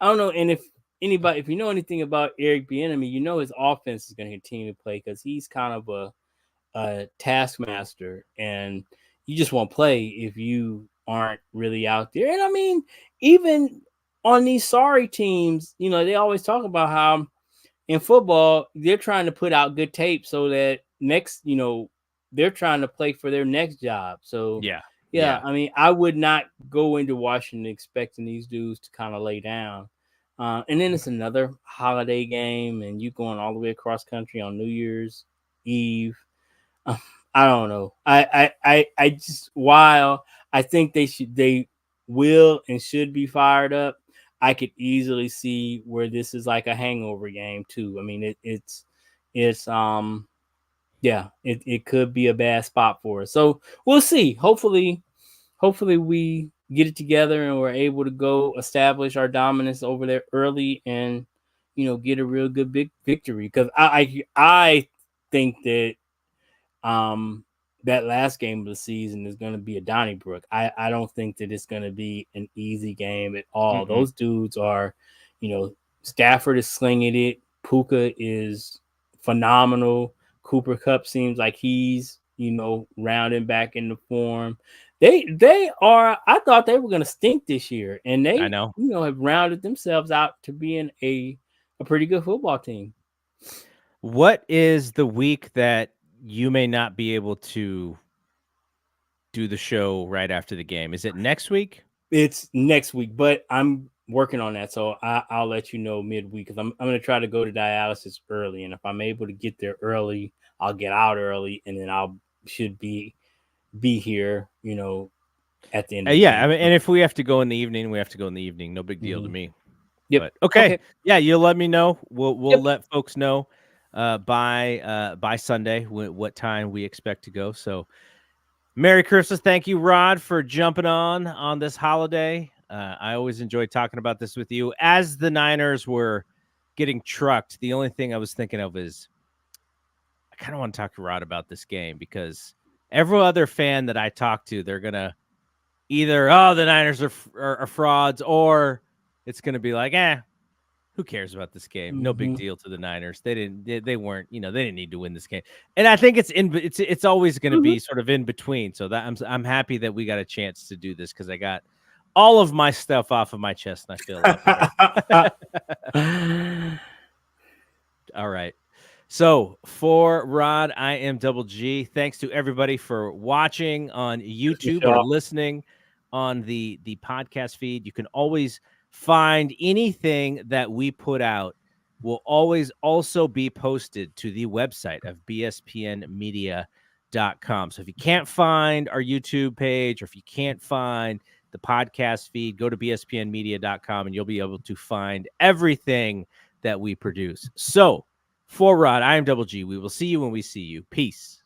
[SPEAKER 2] don't know, and if you know anything about Eric Bieniemy, his offense is going to continue to play because he's kind of a taskmaster, and you just won't play if you aren't really out there. And I mean, even on these sorry teams, they always talk about how in football they're trying to put out good tape so that next, they're trying to play for their next job. So
[SPEAKER 1] Yeah,
[SPEAKER 2] yeah,
[SPEAKER 1] yeah.
[SPEAKER 2] I mean, I would not go into Washington expecting these dudes to kind of lay down. And then it's another holiday game, and you going all the way across country on New Year's Eve. I don't know. I just, while I think they will and should be fired up, I could easily see where this is like a hangover game too. I mean, it's yeah, it could be a bad spot for us. So we'll see. Hopefully we get it together and we're able to go establish our dominance over there early and get a real good big victory. Because I think that um that last game of the season is going to be a Donnybrook. I don't think that it's going to be an easy game at all.
[SPEAKER 1] Mm-mm.
[SPEAKER 2] Those dudes are, Stafford is slinging it. Puka is phenomenal. Cooper Cup seems like he's, rounding back into form. They are. I thought they were going to stink this year, and
[SPEAKER 1] I
[SPEAKER 2] they,
[SPEAKER 1] know.
[SPEAKER 2] have rounded themselves out to being a pretty good football team.
[SPEAKER 1] What is the week that you may not be able to do the show right after the game? Is it next week?
[SPEAKER 2] It's next week, but I'm working on that, so I'll let you know midweek because I'm going to try to go to dialysis early, and if I'm able to get there early, I'll get out early, and then I'll should be here, at the end of the
[SPEAKER 1] Yeah, I
[SPEAKER 2] week.
[SPEAKER 1] mean, and if we have to go in the evening, we have to go in the evening. No big deal to
[SPEAKER 2] Mhm.
[SPEAKER 1] me.
[SPEAKER 2] Yep.
[SPEAKER 1] But okay,
[SPEAKER 2] Okay.
[SPEAKER 1] yeah, you'll let me know. We'll
[SPEAKER 2] Yep.
[SPEAKER 1] let folks know by Sunday what time we expect to go. So Merry Christmas. Thank you, Rod, for jumping on this holiday. I always enjoy talking about this with you. As the Niners were getting trucked, the only thing I was thinking of is I kind of want to talk to Rod about this game because every other fan that I talk to, they're gonna either the Niners are frauds, or it's gonna be like who cares about this game? No big
[SPEAKER 2] Hmm.
[SPEAKER 1] deal to the Niners. They weren't, they didn't need to win this game. And I think it's always going to
[SPEAKER 2] Hmm.
[SPEAKER 1] be sort of in between. So that I'm happy that we got a chance to do this because I got all of my stuff off of my chest and I feel a lot better. All right. So for Rod, I am Double G. Thanks to everybody for watching on YouTube or listening on the podcast feed. You can always find anything that we put out will always also be posted to the website of bspnmedia.com. So if you can't find our YouTube page or if you can't find the podcast feed, go to bspnmedia.com and you'll be able to find everything that we produce. So for Rod, I am Double G. We will see you when we see you. Peace.